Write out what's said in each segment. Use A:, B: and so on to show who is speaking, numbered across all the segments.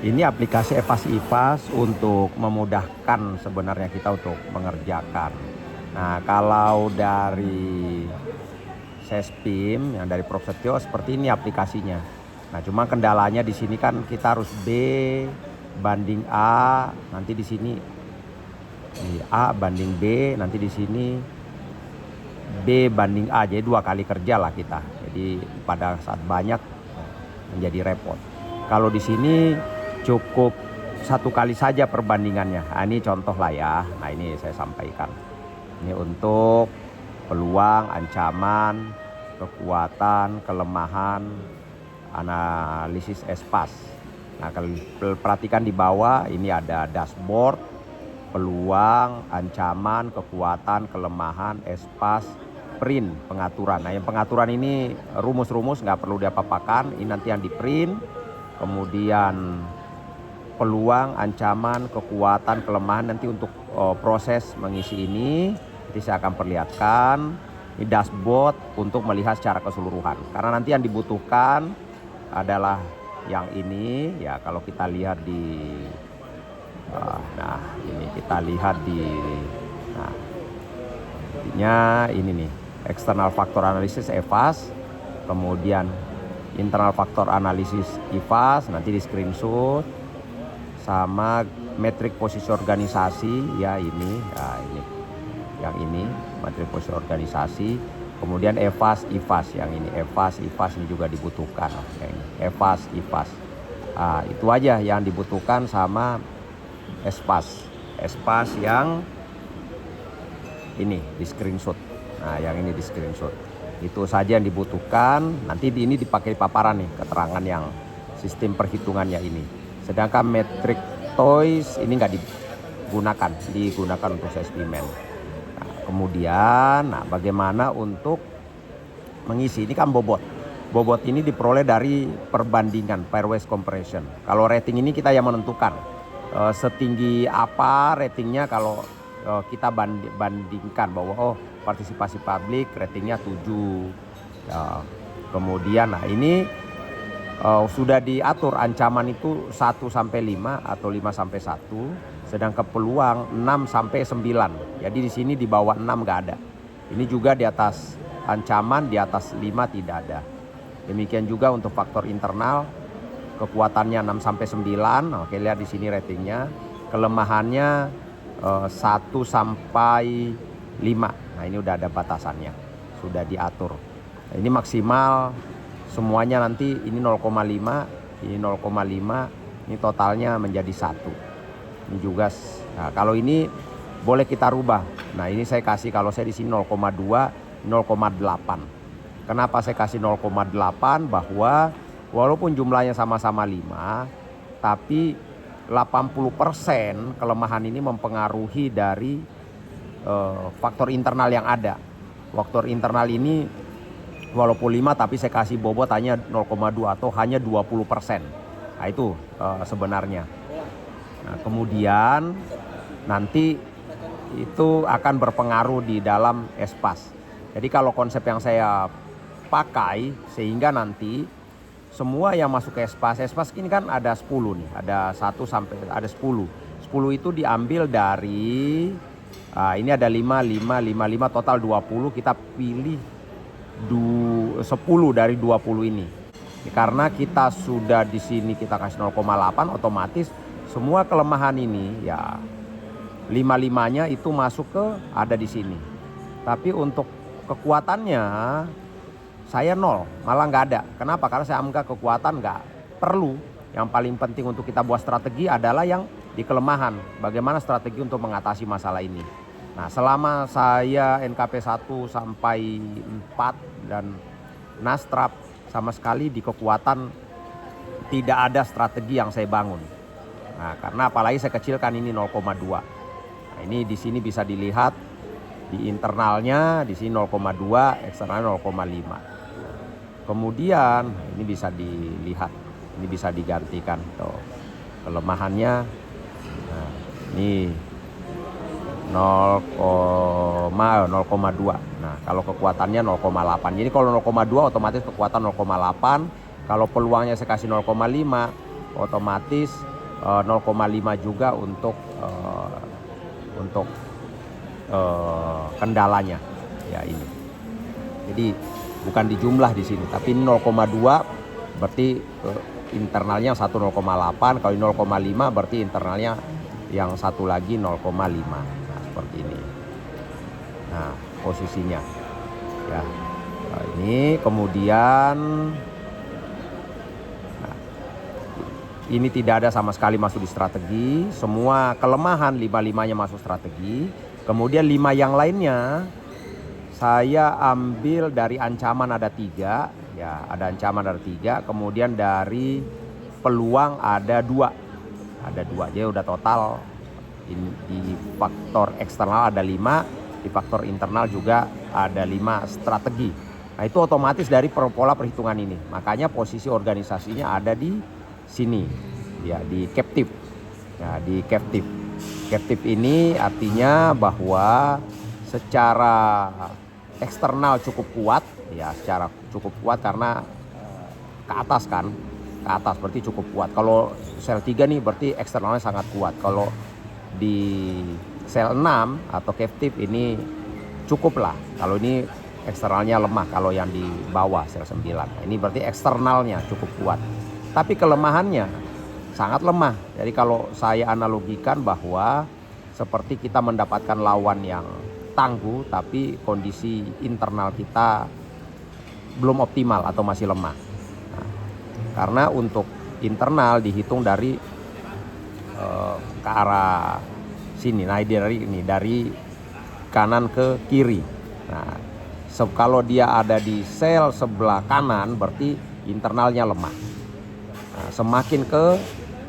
A: Ini aplikasi Evas IVAS untuk memudahkan sebenarnya kita untuk mengerjakan. Nah, kalau dari Sespim yang dari Prof Setio seperti ini aplikasinya. Nah, cuma kendalanya di sini kan kita harus B banding A, nanti di sini A banding B, nanti di sini B banding A, jadi 2 kali kerja lah kita. Jadi pada saat banyak menjadi repot. Kalau di sini cukup 1 kali saja perbandingannya. Nah, ini contoh lah ya. Nah, ini saya sampaikan. Ini untuk peluang, ancaman, kekuatan, kelemahan, analisis espas. Nah, kalau perhatikan di bawah ini ada dashboard, peluang, ancaman, kekuatan, kelemahan, espas, print, pengaturan. Nah, yang pengaturan ini rumus-rumus nggak perlu diapa-apakan. Ini nanti yang di print. Kemudian peluang, ancaman, kekuatan, kelemahan nanti untuk proses mengisi ini. Nanti saya akan perlihatkan. Ini dashboard untuk melihat secara keseluruhan. Karena nanti yang dibutuhkan adalah yang ini. Ya, kalau kita lihat di nah, ini kita lihat di nah, intinya ini nih, external factor analysis EVAS, kemudian internal factor analysis IVAS, nanti di screenshot, sama metrik posisi organisasi ya ini, nah ini yang ini metrik posisi organisasi, kemudian EVAS IVAS yang ini, EVAS IVAS ini juga dibutuhkan, EVAS IVAS. Nah, itu aja yang dibutuhkan sama espas yang ini di screenshot. Nah, yang ini di screenshot. Itu saja yang dibutuhkan. Nanti ini dipakai paparan nih keterangan yang sistem perhitungannya ini. Sedangkan metric toys ini nggak digunakan untuk eksperimen. Nah, kemudian, bagaimana untuk mengisi? Ini kan bobot. Bobot ini diperoleh dari perbandingan pairwise comparison. Kalau rating ini kita yang menentukan setinggi apa ratingnya kalau kita bandingkan bahwa partisipasi publik ratingnya 7. Kemudian ini sudah diatur ancaman itu 1 sampai 5 atau 5 sampai 1, sedangkan peluang 6 sampai 9. Jadi di sini di bawah 6 nggak ada. Ini juga di atas ancaman, di atas 5 tidak ada. Demikian juga untuk faktor internal, kekuatannya 6 sampai 9. Oke, lihat di sini ratingnya. Kelemahannya 1 sampai 5. Nah, ini udah ada batasannya. Sudah diatur. Nah, ini maksimal semuanya nanti ini 0,5, ini 0,5, ini totalnya menjadi 1. Ini juga kalau ini boleh kita rubah. Nah, ini saya kasih, kalau saya di sini 0,2, 0,8. Kenapa saya kasih 0,8? Bahwa walaupun jumlahnya sama-sama 5, tapi 80% kelemahan ini mempengaruhi dari faktor internal yang ada. Faktor internal ini walaupun 5 tapi saya kasih bobot hanya 0,2 atau hanya 20%. Nah, itu sebenarnya. Nah, kemudian nanti itu akan berpengaruh di dalam espas. Jadi kalau konsep yang saya pakai sehingga nanti semua yang masuk ke espas ini kan ada 10 nih, ada 1 sampai ada 10. 10 itu diambil dari ini ada 5, 5, 5, 5, total 20. Kita pilih 10 dari 20 ini. Karena kita sudah di sini kita kasih 0,8, otomatis semua kelemahan ini ya 5-5-nya itu masuk ke ada di sini. Tapi untuk kekuatannya saya 0, malah nggak ada. Kenapa? Karena saya anggap kekuatan nggak perlu. Yang paling penting untuk kita buat strategi adalah yang di kelemahan. Bagaimana strategi untuk mengatasi masalah ini. Nah, selama saya NKP 1 sampai 4 dan Nastrap, sama sekali di kekuatan tidak ada strategi yang saya bangun. Nah, karena apalagi saya kecilkan ini 0,2. Nah, ini di sini bisa dilihat di internalnya, di sini 0,2, eksternalnya 0,5. Kemudian ini bisa dilihat, ini bisa digantikan tuh kelemahannya. Nah, ini 0,2. Nah, kalau kekuatannya 0,8. Jadi kalau 0,2 otomatis kekuatan 0,8. Kalau peluangnya saya kasih 0,5, otomatis 0,5 juga untuk kendalanya ya ini. Jadi bukan di jumlah di sini, tapi 0,2 berarti internalnya 1 0,8, kalau 0,5 berarti internalnya yang satu lagi 0,5. Nah, seperti ini. Nah, posisinya ya. Nah, ini kemudian ini tidak ada sama sekali masuk di strategi. Semua kelemahan 5-5-nya masuk strategi. Kemudian 5 yang lainnya saya ambil dari ancaman ada 3. Ya, ada ancaman ada 3. Kemudian dari peluang ada 2. Ada 2. Jadi udah total di faktor eksternal ada 5. Di faktor internal juga ada 5 strategi. Nah, itu otomatis dari pola perhitungan ini. Makanya posisi organisasinya ada di sini ya, di captive ya, di captive. Captive ini artinya bahwa secara eksternal cukup kuat ya, secara cukup kuat karena ke atas kan, ke atas berarti cukup kuat. Kalau sel 3 nih berarti eksternalnya sangat kuat. Kalau di sel 6 atau captive ini cukup lah. Kalau ini eksternalnya lemah, kalau yang di bawah sel 9 ini berarti eksternalnya cukup kuat. Tapi kelemahannya sangat lemah. Jadi kalau saya analogikan bahwa seperti kita mendapatkan lawan yang tangguh tapi kondisi internal kita belum optimal atau masih lemah. Nah, karena untuk internal dihitung dari ke arah sini. Nah, dari kanan ke kiri. Nah, kalau dia ada di sel sebelah kanan berarti internalnya lemah. Nah, semakin ke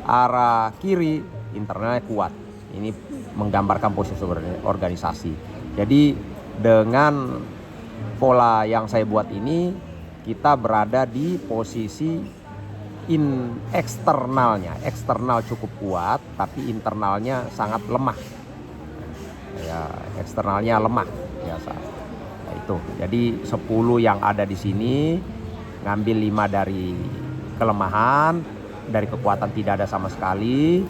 A: arah kiri internalnya kuat. Ini menggambarkan posisi organisasi. Jadi dengan pola yang saya buat ini kita berada di posisi eksternalnya. Eksternal cukup kuat tapi internalnya sangat lemah. Ya, eksternalnya lemah biasa. Nah, itu. Jadi 10 yang ada di sini ngambil 5 dari kelemahan, dari kekuatan tidak ada sama sekali,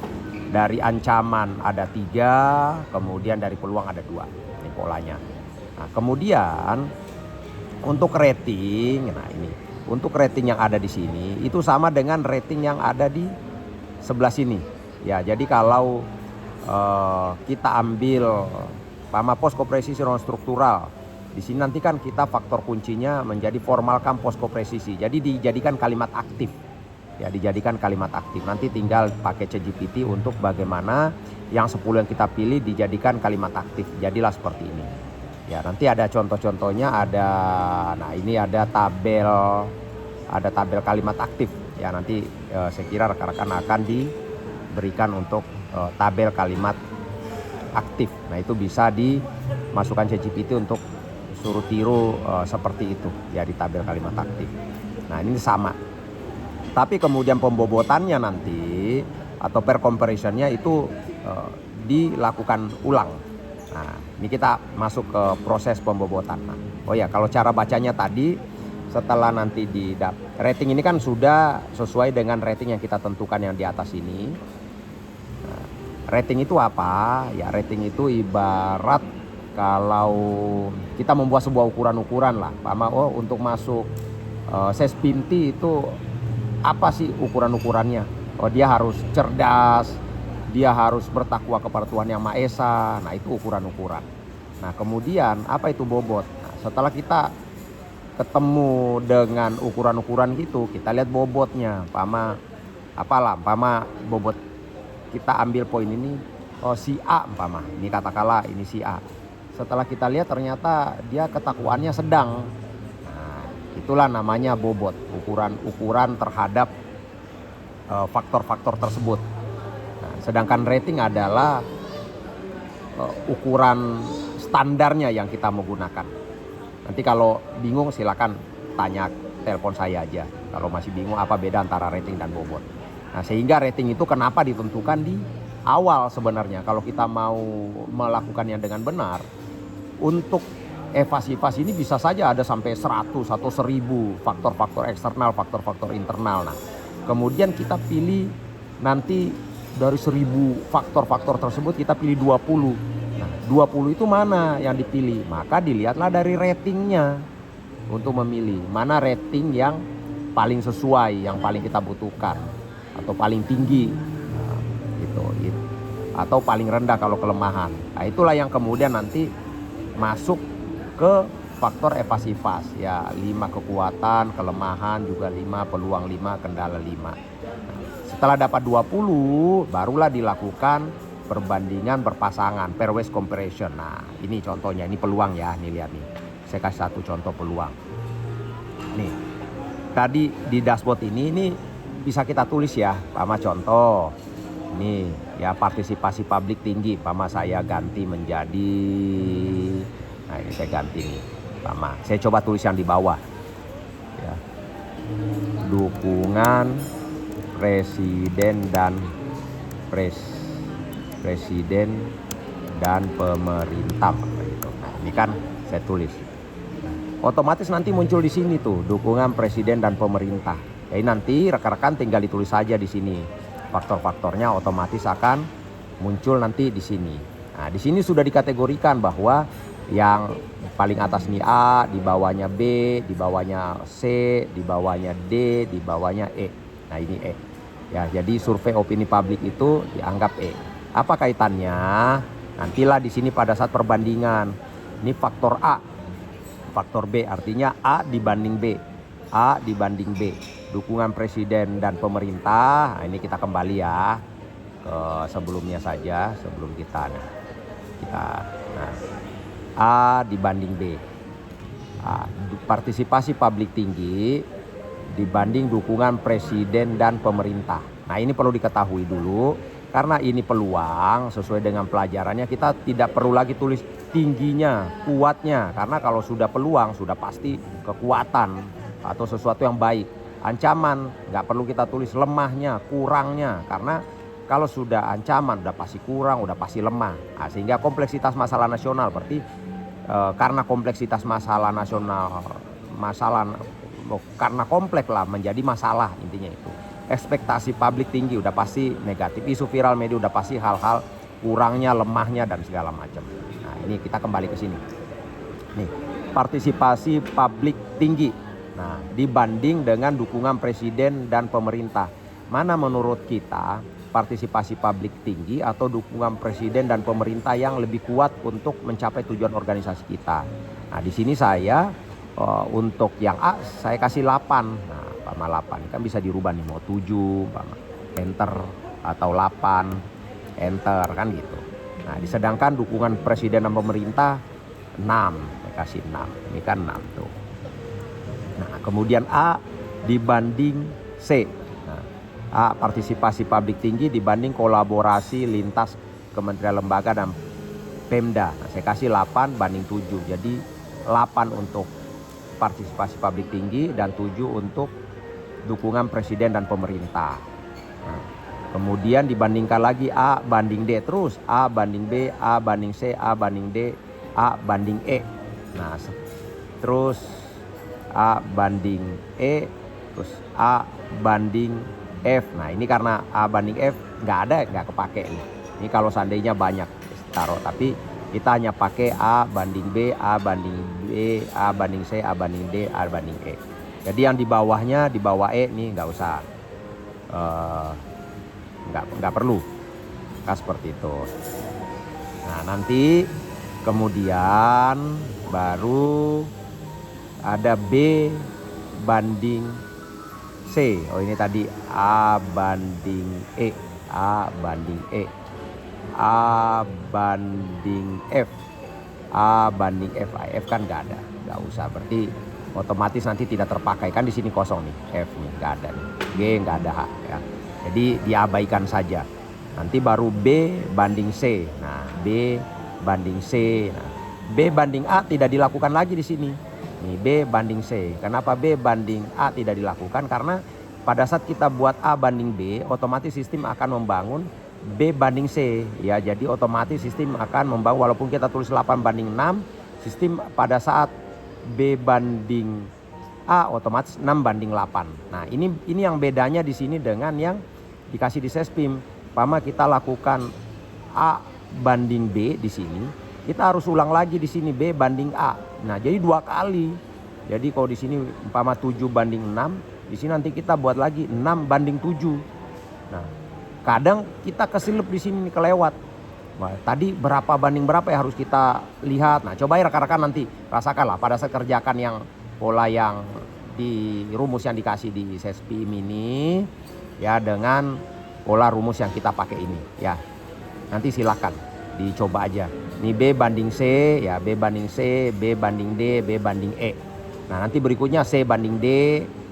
A: dari ancaman ada 3, kemudian dari peluang ada 2. Ini polanya. Nah, kemudian untuk rating, nah ini untuk rating yang ada di sini itu sama dengan rating yang ada di sebelah sini. Ya, jadi kalau kita ambil sama posko presisi non struktural, di sini nanti kan kita faktor kuncinya menjadi formalkan posko presisi. Jadi dijadikan kalimat aktif. Ya, dijadikan kalimat aktif. Nanti tinggal pakai ChatGPT untuk bagaimana yang 10 yang kita pilih dijadikan kalimat aktif. Jadilah seperti ini. Ya, nanti ada contoh-contohnya, ada nah ini ada tabel kalimat aktif. Ya, nanti saya kira rekan-rekan akan diberikan untuk tabel kalimat aktif. Nah, itu bisa dimasukkan ChatGPT untuk suruh tiru seperti itu ya di tabel kalimat aktif. Nah, ini sama. Tapi kemudian pembobotannya nanti atau per comparisonnya itu dilakukan ulang. Nah, ini kita masuk ke proses pembobotan. Nah, oh ya, kalau cara bacanya tadi setelah nanti di rating ini kan sudah sesuai dengan rating yang kita tentukan yang di atas ini. Nah, rating itu apa? Ya, rating itu ibarat kalau kita membuat sebuah ukuran-ukuran lah. Oh, untuk masuk Sespinti itu apa sih ukuran-ukurannya? Oh, dia harus cerdas, dia harus bertakwa kepada Tuhan Yang Maha Esa. Nah, itu ukuran-ukuran. Nah, kemudian apa itu bobot? Nah, setelah kita ketemu dengan ukuran-ukuran gitu, kita lihat bobotnya. Bobot kita ambil poin ini, oh si A ini katakanlah ini si A. Setelah kita lihat ternyata dia ketakwaannya sedang. Nah, itulah namanya bobot, ukuran terhadap faktor-faktor tersebut. Nah, sedangkan rating adalah ukuran standarnya yang kita menggunakan. Nanti kalau bingung silakan telepon saya aja. Kalau masih bingung apa beda antara rating dan bobot. Nah, sehingga rating itu kenapa ditentukan di awal sebenarnya. Kalau kita mau melakukannya dengan benar, untuk evasi-evasi ini bisa saja ada sampai 100 atau 1000 faktor-faktor eksternal, faktor-faktor internal. Nah, Kemudian kita pilih nanti dari 1000 faktor-faktor tersebut kita pilih 20. Nah 20 itu mana yang dipilih? Maka dilihatlah dari ratingnya untuk memilih mana rating yang paling sesuai, yang paling kita butuhkan atau paling tinggi. Nah, gitu. Atau paling rendah kalau kelemahan. Nah itulah yang kemudian nanti masuk ke faktor evasifas ya, 5 kekuatan, kelemahan juga 5, peluang 5, kendala 5. Setelah dapat 20 barulah dilakukan perbandingan berpasangan, pairwise comparison. Nah ini contohnya, ini peluang ya, nih lihat nih, saya kasih satu contoh peluang nih. Tadi di dashboard ini bisa kita tulis ya, Pama contoh nih ya, partisipasi publik tinggi, Pama saya ganti menjadi, nah ini saya ganti nih Pama, saya coba tulis yang di bawah ya, dukungan presiden dan pemerintah gitu. Nah, ini kan saya tulis. Otomatis nanti muncul di sini tuh dukungan presiden dan pemerintah. Jadi nanti rekan-rekan tinggal ditulis saja di sini. Faktor-faktornya otomatis akan muncul nanti di sini. Nah, di sini sudah dikategorikan bahwa yang paling atas nih A, di bawahnya B, di bawahnya C, di bawahnya D, di bawahnya E. Nah, ini E. Ya, jadi survei opini publik itu dianggap E. Apa kaitannya? Nantilah di sini pada saat perbandingan. Ini faktor A, faktor B, artinya A dibanding B, A dibanding B. Dukungan presiden dan pemerintah. Nah, ini kita kembali ya ke sebelumnya saja, sebelum kita nah, A dibanding B. Partisipasi publik tinggi dibanding dukungan presiden dan pemerintah. Nah ini perlu diketahui dulu, karena ini peluang sesuai dengan pelajarannya, kita tidak perlu lagi tulis tingginya, kuatnya, karena kalau sudah peluang sudah pasti kekuatan atau sesuatu yang baik. Ancaman nggak perlu kita tulis lemahnya, kurangnya, karena kalau sudah ancaman udah pasti kurang, udah pasti lemah. Nah, sehingga kompleksitas masalah nasional berarti karena kompleksitas masalah nasional, karena kompleks lah menjadi masalah, intinya itu. Ekspektasi publik tinggi udah pasti negatif, isu viral media udah pasti hal-hal kurangnya, lemahnya dan segala macam. Nah ini kita kembali ke sini. Nih partisipasi publik tinggi. Nah dibanding dengan dukungan presiden dan pemerintah, mana menurut kita partisipasi publik tinggi atau dukungan presiden dan pemerintah yang lebih kuat untuk mencapai tujuan organisasi kita? Nah di sini saya untuk yang A saya kasih 8. Nah, Pama 8 kan bisa dirubah nih, mau 7, Pama enter, atau 8 enter kan gitu. Nah, disedangkan dukungan presiden dan pemerintah 6, saya kasih 6. Ini kan 6 tuh. Nah, kemudian A dibanding C. Nah, A partisipasi publik tinggi dibanding kolaborasi lintas kementerian lembaga dan Pemda. Nah, saya kasih 8 banding 7. Jadi 8 untuk partisipasi publik tinggi dan 7 untuk dukungan presiden dan pemerintah. Nah, kemudian dibandingkan lagi A banding D terus, A banding B, A banding C, A banding D, A banding E. Nah, terus A banding E, terus A banding F. Nah, ini karena A banding F nggak kepake nih. Ini kalau seandainya banyak taruh, tapi kita hanya pakai A banding B, A banding B, A banding C, A banding D, A banding E. Jadi yang di bawahnya, di bawah E nih nggak usah, nggak perlu, nah, seperti itu. Nah nanti kemudian baru ada B banding C. Oh ini tadi A banding E, A banding E, A banding F, A banding F. F kan nggak ada, nggak usah, berarti otomatis nanti tidak terpakai, kan di sini kosong nih, F nih nggak ada nih, G nggak ada H ya, jadi diabaikan saja. Nanti baru B banding C. Nah B banding C. Nah, B banding A tidak dilakukan lagi di sini. Nih B banding C. Kenapa B banding A tidak dilakukan? Karena pada saat kita buat A banding B, otomatis sistem akan membangun B banding C ya. Jadi otomatis sistem akan membangun, walaupun kita tulis 8 banding 6, sistem pada saat B banding A otomatis 6:8. Nah, ini yang bedanya di sini dengan yang dikasih di Sespim. Umpama kita lakukan A banding B di sini, kita harus ulang lagi di sini B banding A. Nah, jadi 2 kali. Jadi kalau di sini umpama 7:6, di sini nanti kita buat lagi 6:7. Nah, kadang kita kesilip di sini nih, kelewat. Wah, tadi berapa banding berapa ya harus kita lihat. Nah, coba ya rekan-rekan nanti rasakanlah pada saat kerjakan yang pola yang di rumus yang dikasih di Sespim ini ya dengan pola rumus yang kita pakai ini ya. Nanti silakan dicoba aja. Ini B banding C ya, B banding C, B banding D, B banding E. Nah, nanti berikutnya C banding D,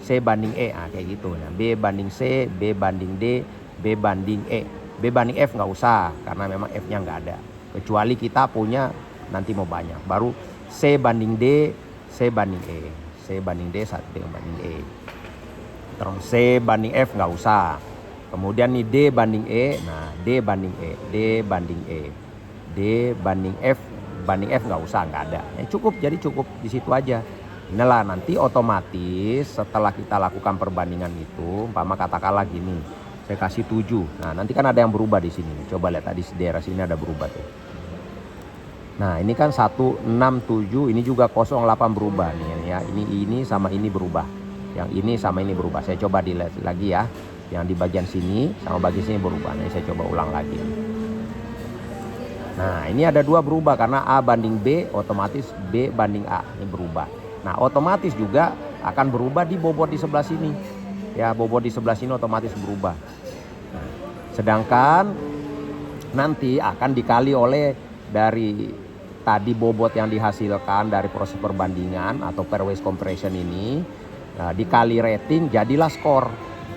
A: C banding E. Nah, kayak gitu. Nah, B banding C, B banding D, B banding E. B banding F nggak usah karena memang F-nya nggak ada. Kecuali kita punya nanti mau banyak. Baru C banding D, C banding E. C banding D, B banding E. Terus C banding F nggak usah. Kemudian nih D banding E. Nah, D banding E, D banding E. D banding F nggak usah, nggak ada. Ya, cukup, jadi cukup di situ aja. Inilah nanti otomatis setelah kita lakukan perbandingan itu, umpama katakanlah gini, saya kasih 7. Nah, nanti kan ada yang berubah di sini. Coba lihat tadi di daerah sini ada berubah tuh. Nah, ini kan 167, ini juga 08 berubah nih ya. Ini sama ini berubah. Yang ini sama ini berubah. Saya coba dilihat lagi ya. Yang di bagian sini sama bagian sini berubah. Nah, saya coba ulang lagi. Nah, ini ada 2 berubah karena A banding B, otomatis B banding A ini berubah. Nah, otomatis juga akan berubah di bobot di sebelah sini. Ya, bobot di sebelah sini otomatis berubah. Nah, sedangkan nanti akan dikali oleh dari tadi bobot yang dihasilkan dari proses perbandingan atau pairwise comparison ini, nah, dikali rating jadilah skor.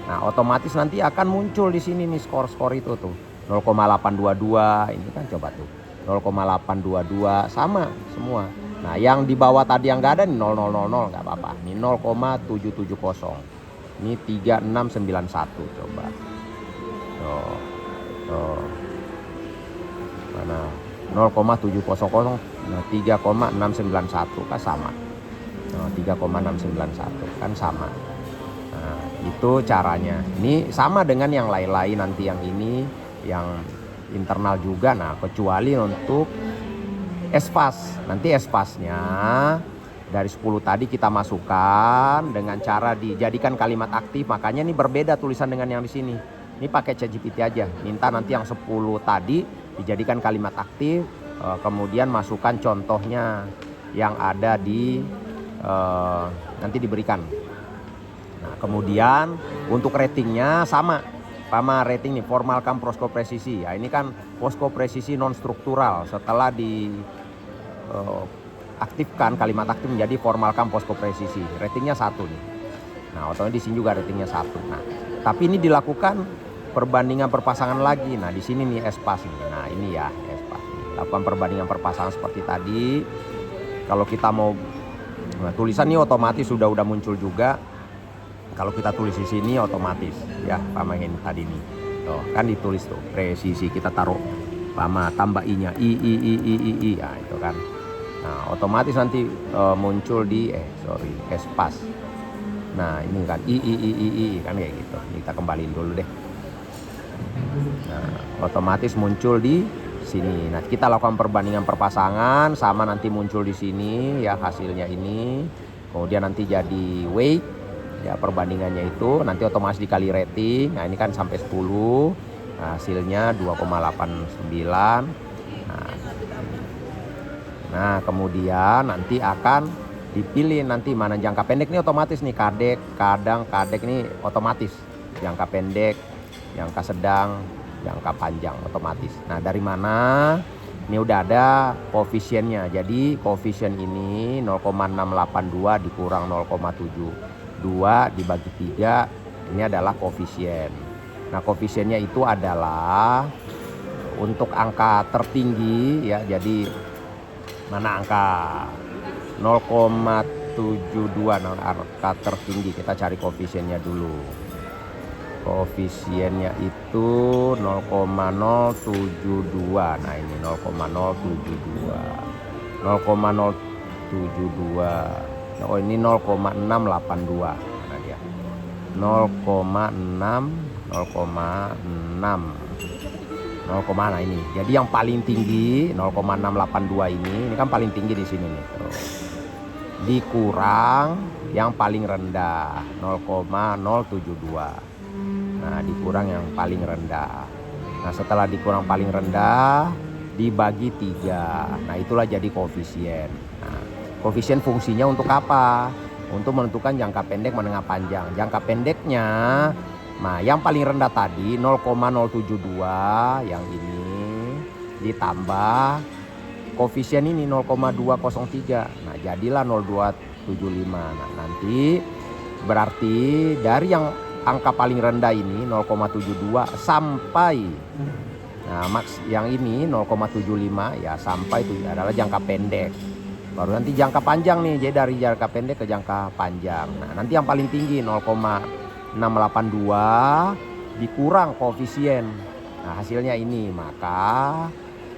A: Nah, otomatis nanti akan muncul di sini nih skor-skor itu tuh 0,822 ini kan, coba tuh 0,822 sama semua. Nah, yang di bawah tadi yang nggak ada nih 0000 nggak apa-apa. Ini 0,770. Ini 3691 coba. Tuh. Mana 0,700, nah 3,691 kan sama. 3,691 kan sama. Nah, itu caranya. Ini sama dengan yang lain-lain nanti, yang ini yang internal juga. Nah, kecuali untuk espas. Nanti espasnya dari 10 tadi kita masukkan dengan cara dijadikan kalimat aktif. Makanya ini berbeda tulisan dengan yang di sini. Ini pakai ChatGPT aja. Minta nanti yang 10 tadi dijadikan kalimat aktif, kemudian masukkan contohnya yang ada di nanti diberikan. Nah, kemudian untuk ratingnya sama rating nih, formalkan posko presisi. Ya, ini kan posko presisi non struktural. Setelah di aktifkan kalimat aktif menjadi formalkan posko presisi. Ratingnya 1 nih. Nah, otomatis di sini juga ratingnya 1. Nah, tapi ini dilakukan perbandingan perpasangan lagi. Nah, di sini nih espas nih. Nah, ini ya espas nih. Lakukan perbandingan perpasangan seperti tadi. Kalau kita mau tulisan ini otomatis sudah muncul juga. Kalau kita tulis di sini otomatis ya, sama ini tadi nih. Tuh, kan ditulis tuh presisi, kita taruh sama tambah i-nya i. Nah, itu kan. Nah, otomatis nanti muncul di espas. Nah, ini kan i kan kayak gitu. Kita kembaliin dulu deh. Nah, otomatis muncul di sini. Nah, kita lakukan perbandingan perpasangan sama, nanti muncul di sini ya hasilnya ini. Kemudian nanti jadi weight ya, perbandingannya itu nanti otomatis dikali rating. Nah, ini kan sampai 10. Nah, hasilnya 2,89. Nah, kemudian nanti akan dipilih nanti mana jangka pendek. Ini otomatis nih, kadek ini otomatis. Jangka pendek, jangka sedang, jangka panjang otomatis. Nah, dari mana? Ini udah ada koefisiennya. Jadi koefisien ini 0,682 dikurang 0,72 dibagi 3. Ini adalah koefisien. Nah, koefisiennya itu adalah untuk angka tertinggi ya. Jadi mana angka 0,72, nah, angka tertinggi kita cari koefisiennya dulu. Koefisiennya itu 0,072. Nah, ini 0,072. Oh ini 0,682. Mana dia? 0,6 nah ini. Jadi yang paling tinggi 0,682 ini kan paling tinggi di sini nih. Tuh. Dikurang yang paling rendah 0,072. Nah, dikurang yang paling rendah. Nah, setelah dikurang paling rendah dibagi 3. Nah, itulah jadi koefisien. Nah, koefisien fungsinya untuk apa? Untuk menentukan jangka pendek, menengah, panjang. Jangka pendeknya, nah yang paling rendah tadi 0,072 yang ini ditambah koefisien ini 0,203. Nah, jadilah 0,275. Nah, nanti berarti dari yang angka paling rendah ini 0,72 sampai maks yang ini 0,75 ya sampai itu adalah jangka pendek. Baru nanti jangka panjang nih, jadi dari jangka pendek ke jangka panjang. Nah, nanti yang paling tinggi 0,682 dikurang koefisien. Nah, hasilnya ini, maka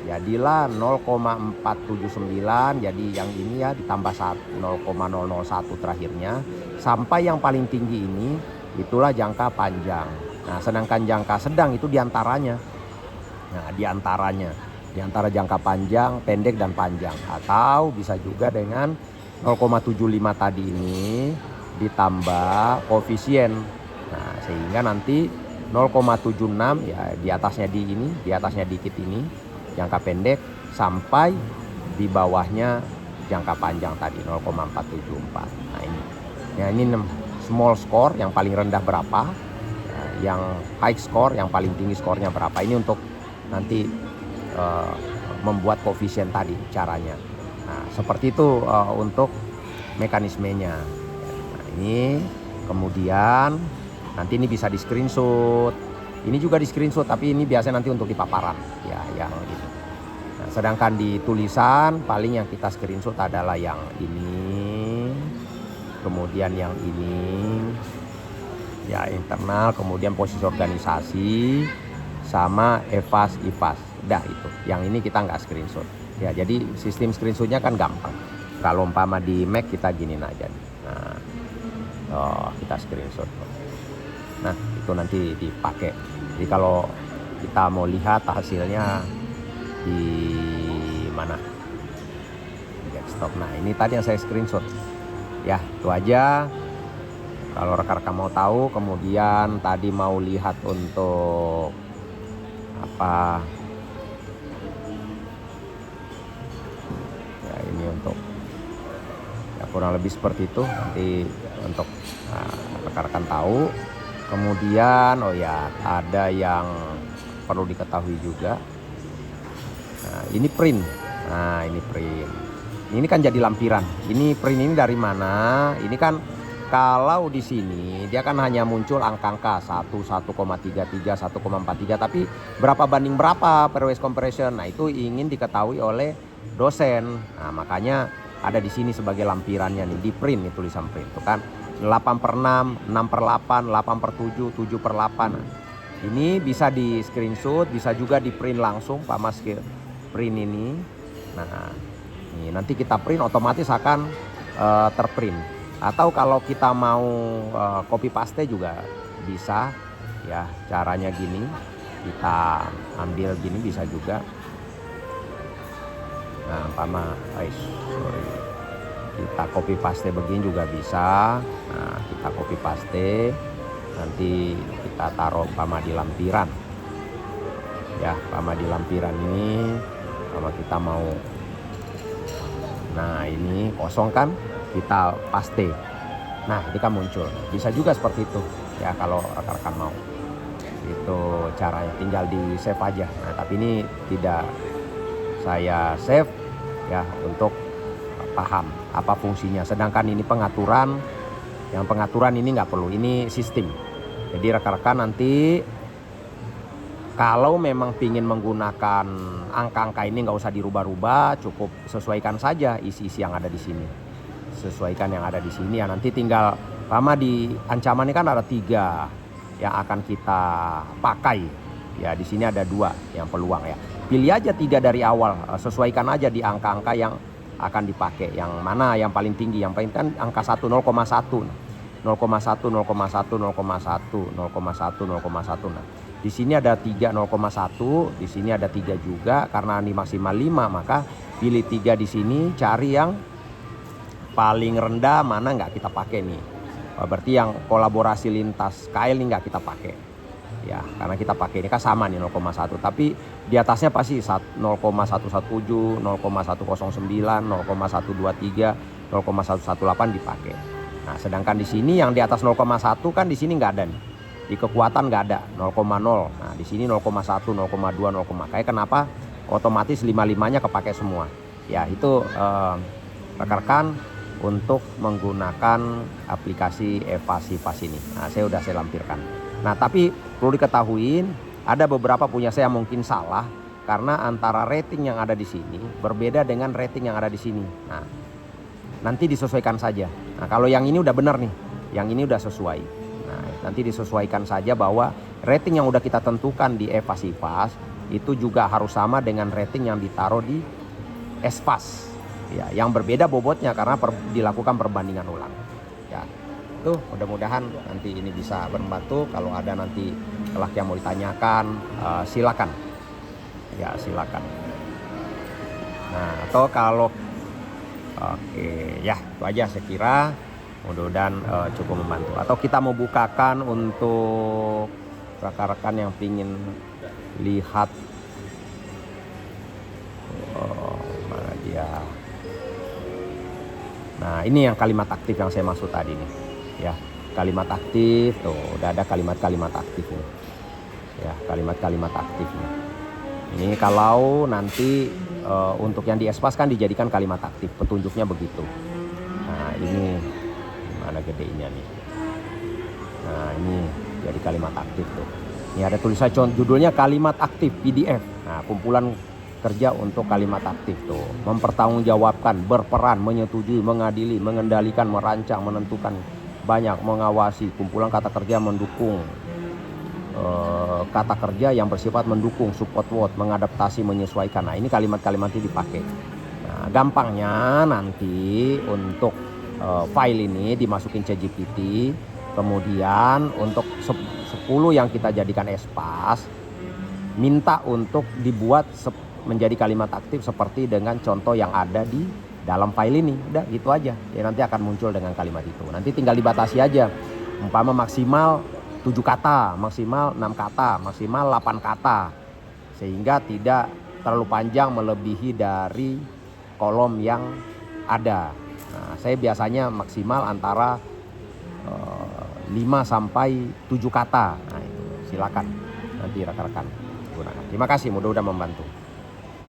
A: jadilah 0,479. Jadi yang ini ya ditambah 0,001 terakhirnya sampai yang paling tinggi ini, itulah jangka panjang. Nah, sedangkan jangka sedang itu diantaranya. Nah, di antara jangka panjang, pendek, dan panjang. Atau bisa juga dengan 0,75 tadi ini ditambah koefisien. Nah, sehingga nanti 0,76 ya di atasnya di atasnya dikit ini jangka pendek sampai di bawahnya jangka panjang tadi 0,474. Nah, ini. Ya, ini small score yang paling rendah berapa, yang high score yang paling tinggi skornya berapa. Ini untuk nanti membuat koefisien tadi caranya. Nah, seperti itu untuk mekanismenya. Nah, ini kemudian nanti ini bisa di screenshot. Ini juga di screenshot, tapi ini biasanya nanti untuk di paparan ya yang ini. Nah, sedangkan di tulisan paling yang kita screenshot adalah yang ini. Kemudian yang ini ya internal, kemudian posisi organisasi sama EVAS IVAS. Dah itu. Yang ini kita nggak screenshot. Ya, jadi sistem screenshotnya kan gampang. Kalau umpama di Mac kita giniin aja nih. Nah, kita screenshot. Nah, itu nanti dipakai. Jadi kalau kita mau lihat hasilnya di mana? Di desktop. Nah, ini tadi yang saya screenshot. Ya, itu aja. Kalau rekan-rekan mau tahu, kemudian tadi mau lihat untuk apa? Ya, ini untuk ya kurang lebih seperti itu. Nanti untuk rekan-rekan tahu. Kemudian oh ya, ada yang perlu diketahui juga. Nah, ini print. Nah, ini print. Ini kan jadi lampiran. Ini print ini dari mana? Ini kan kalau di sini dia kan hanya muncul angka-angka 1,33, 1,43, tapi berapa banding berapa pairwise compression. Nah, itu ingin diketahui oleh dosen. Nah, makanya ada di sini sebagai lampirannya nih, di print nih, tulisan print itu kan 8/6, 6/8, 8/7, 7/8. Nah, ini bisa di screenshot, bisa juga di print langsung Pak Mas print ini. Nah, ini nanti kita print otomatis akan terprint. Atau kalau kita mau copy paste juga bisa ya, caranya gini, kita ambil gini bisa juga. Nah, kita copy paste begini juga bisa. Nah, kita copy paste, nanti kita taruh di lampiran ya, di lampiran ini. Kalau kita mau, nah ini kosong kan, kita paste. Nah, ini kan muncul. Bisa juga seperti itu ya kalau rekan-rekan mau. Itu caranya, tinggal di save aja. Nah, tapi ini tidak saya save ya untuk paham apa fungsinya. Sedangkan ini pengaturan, yang pengaturan ini nggak perlu, ini sistem. Jadi rekan-rekan nanti kalau memang ingin menggunakan angka-angka ini nggak usah dirubah-rubah, cukup sesuaikan saja isi-isi yang ada di sini. Sesuaikan yang ada di sini ya, nanti tinggal di ancaman ini kan ada 3 yang akan kita pakai. Ya, di sini ada 2 yang peluang ya. Pilih aja 3 dari awal, sesuaikan aja di angka-angka yang akan dipakai. Yang mana yang paling tinggi? Yang paling kan angka 1, 0,1. 0,1, 0,1, 0,1, 0,1, 0,1. Nah, di sini ada 3, 0,1, di sini ada 3 juga. Karena ini maksimal 5, maka pilih 3 di sini, cari yang paling rendah mana nggak kita pakai nih. Berarti yang kolaborasi lintas KL ini nggak kita pakai. Ya, karena kita pakai ini kan sama nih 0,1, tapi di atasnya pasti 0,117, 0,109, 0,123, 0,118 dipakai. Nah, sedangkan di sini yang di atas 0,1 kan di sini nggak ada nih. Di kekuatan nggak ada 0,0. Nah, di sini 0,1, 0,2, 0, kayak kenapa? Otomatis 5-5-nya kepake semua. Ya, itu rekan-rekan untuk menggunakan aplikasi Evasifas ini. Nah, saya lampirkan. Nah, tapi perlu diketahui ada beberapa punya saya mungkin salah karena antara rating yang ada di sini berbeda dengan rating yang ada di sini. Nah, nanti disesuaikan saja. Nah, kalau yang ini udah benar nih, yang ini udah sesuai. Nah, nanti disesuaikan saja bahwa rating yang udah kita tentukan di Evasifas itu juga harus sama dengan rating yang ditaruh di Espas. Ya, yang berbeda bobotnya karena dilakukan perbandingan ulang. Ya, itu mudah-mudahan nanti ini bisa membantu. Kalau ada nanti kelak yang mau ditanyakan, silakan. Ya, silakan. Nah, atau kalau oke, ya itu aja saya kira. Mudah-mudahan cukup membantu. Atau kita mau bukakan untuk rekan-rekan yang ingin lihat mana dia. Nah, ini yang kalimat aktif yang saya maksud tadi nih. Ya, kalimat aktif tuh udah ada kalimat-kalimat aktif nih. Ya, kalimat-kalimat aktif nih. Ini kalau nanti untuk yang di Espas kan dijadikan kalimat aktif, petunjuknya begitu. Nah, ini mana gedenya nih. Nah, ini jadi kalimat aktif tuh. Ini ada tulisan judulnya kalimat aktif PDF. Nah, kumpulan kerja untuk kalimat aktif tuh. Mempertanggungjawabkan, berperan, menyetujui, mengadili, mengendalikan, merancang, menentukan, banyak, mengawasi. Kumpulan kata kerja mendukung. Kata kerja yang bersifat mendukung, support word, mengadaptasi, menyesuaikan. Nah, ini kalimat-kalimat ini dipakai. Nah, gampangnya nanti untuk file ini dimasukin ChatGPT, kemudian untuk 10 yang kita jadikan Espas, minta untuk dibuat menjadi kalimat aktif seperti dengan contoh yang ada di dalam file ini. Udah gitu aja. Ya, nanti akan muncul dengan kalimat itu. Nanti tinggal dibatasi aja. Umpama maksimal 7 kata, maksimal 6 kata, maksimal 8 kata. Sehingga tidak terlalu panjang melebihi dari kolom yang ada. Nah, saya biasanya maksimal antara 5 sampai 7 kata. Nah, itu silakan nanti rekan-rekan gunakan. Terima kasih, mudah-mudahan membantu.